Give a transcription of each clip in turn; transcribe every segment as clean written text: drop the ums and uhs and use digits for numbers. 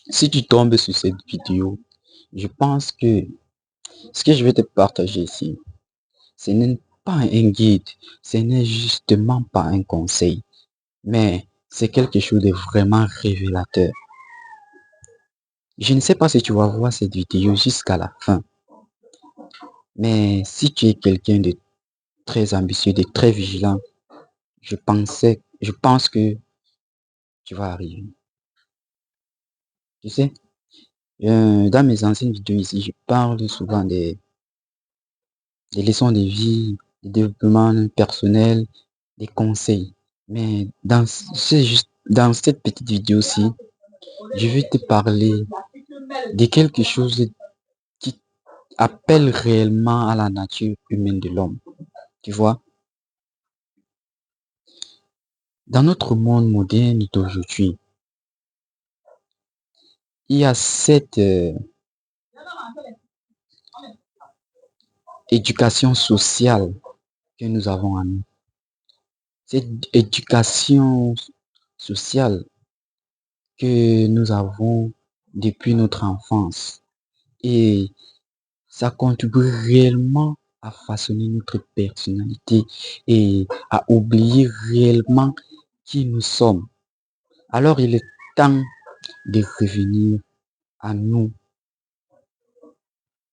Si tu tombes sur cette vidéo, je pense que ce que je vais te partager ici, ce n'est pas un guide, ce n'est justement pas un conseil, mais c'est quelque chose de vraiment révélateur. Je ne sais pas si tu vas voir cette vidéo jusqu'à la fin, mais si tu es quelqu'un de très ambitieux, de très vigilant, je pense que tu vas arriver. Tu sais, dans mes anciennes vidéos ici, je parle souvent des leçons de vie, du développement personnel, des conseils. Mais dans cette petite vidéo-ci, je vais te parler de quelque chose qui appelle réellement à la nature humaine de l'homme. Tu vois, dans notre monde moderne d'aujourd'hui, il y a cette éducation sociale que nous avons en nous. Cette éducation sociale que nous avons depuis notre enfance. Et ça contribue réellement à façonner notre personnalité et à oublier réellement qui nous sommes. Alors il est temps de revenir à nous,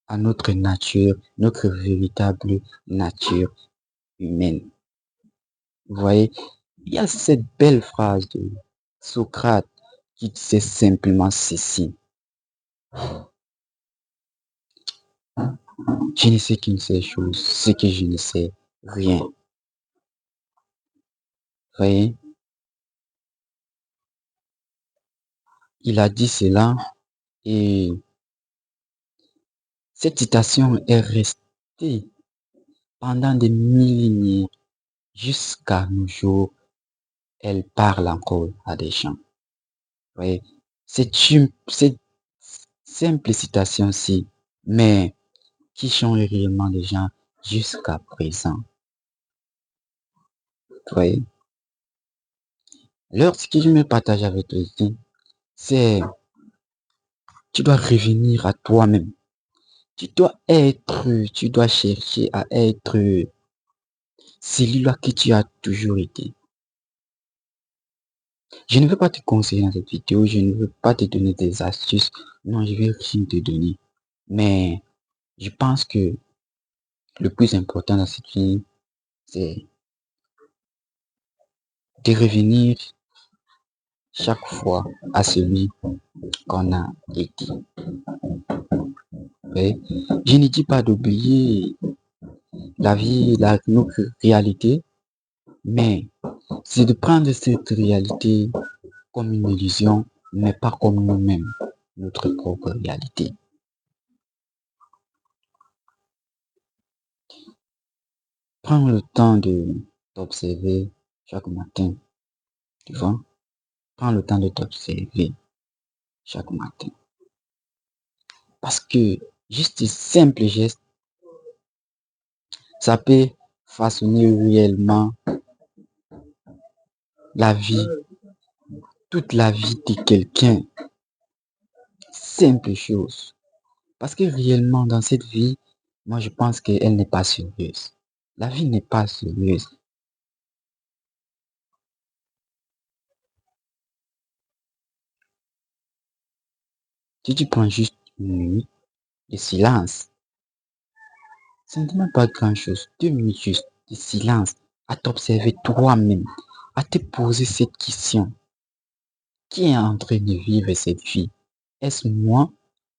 à notre nature, notre véritable nature humaine. Vous voyez, il y a cette belle phrase de Socrate qui disait simplement ceci. Je ne sais qu'une seule chose, c'est que je ne sais rien. Vous voyez, il a dit cela et cette citation est restée pendant des millénaires jusqu'à nos jours. Elle parle encore à des gens. Vous voyez, cette simple citation-ci, mais qui change réellement les gens jusqu'à présent. Vous voyez, alors ce que je me partage avec toi ici, c'est tu dois revenir à toi-même. Tu dois chercher à être celui-là que tu as toujours été. Je ne veux pas te conseiller dans cette vidéo, je ne veux pas te donner des astuces, non, je vais rien te donner. Mais je pense que le plus important dans cette vie, c'est de revenir chaque fois à celui qu'on a été. Oui. Je ne dis pas d'oublier la vie, notre réalité, mais c'est de prendre cette réalité comme une illusion, mais pas comme nous-mêmes, notre propre réalité. Prends le temps de t'observer chaque matin, tu vois. Prends le temps de t'observer chaque matin. Parce que juste des simples gestes, ça peut façonner réellement la vie, toute la vie de quelqu'un. Simple chose. Parce que réellement, dans cette vie, moi, je pense qu'elle n'est pas sérieuse. La vie n'est pas sérieuse. Si tu prends juste une minute de silence, ça ne demande pas grand-chose. 2 minutes juste de silence à t'observer toi-même, à te poser cette question. Qui est en train de vivre cette vie? Est-ce moi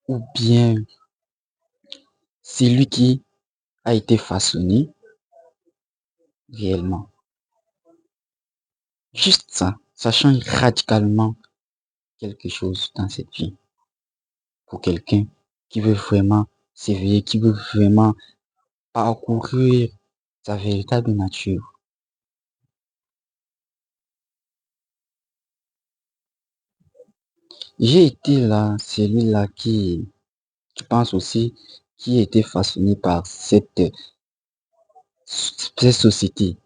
ou bien c'est lui qui a été façonné réellement? Juste ça change radicalement quelque chose dans cette vie. Pour quelqu'un qui veut vraiment s'éveiller, qui veut vraiment parcourir sa véritable nature. J'ai été là, celui-là qui, je pense aussi, qui a été façonné par cette société.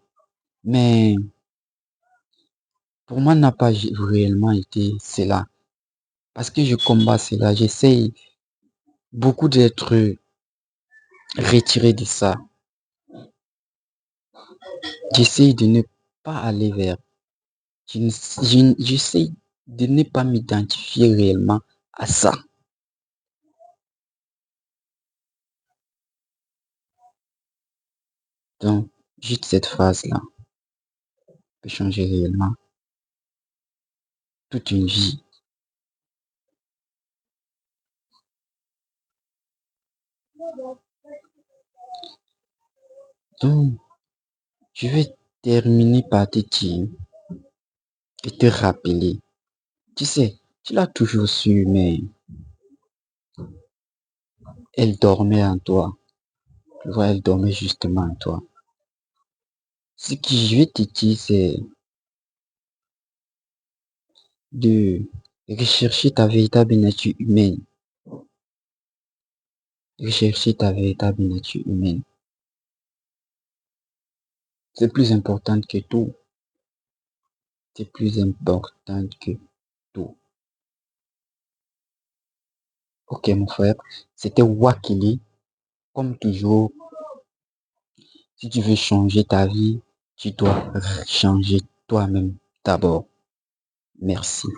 Mais pour moi, n'a pas réellement été cela. Parce que je combats cela, j'essaye beaucoup d'être retiré de ça. J'essaye de ne pas aller vers. J'essaye de ne pas m'identifier réellement à ça. Donc, juste cette phrase-là peut changer réellement toute une vie. Donc, je vais terminer par te dire et te rappeler. Tu sais, tu l'as toujours su, mais elle dormait en toi. Tu vois, elle dormait justement en toi. Ce que je vais te dire, c'est de rechercher ta véritable nature humaine. Rechercher ta véritable nature humaine. C'est plus important que tout. C'est plus important que tout. Ok, mon frère, c'était Wakili. Comme toujours, si tu veux changer ta vie, tu dois changer toi-même d'abord. Merci.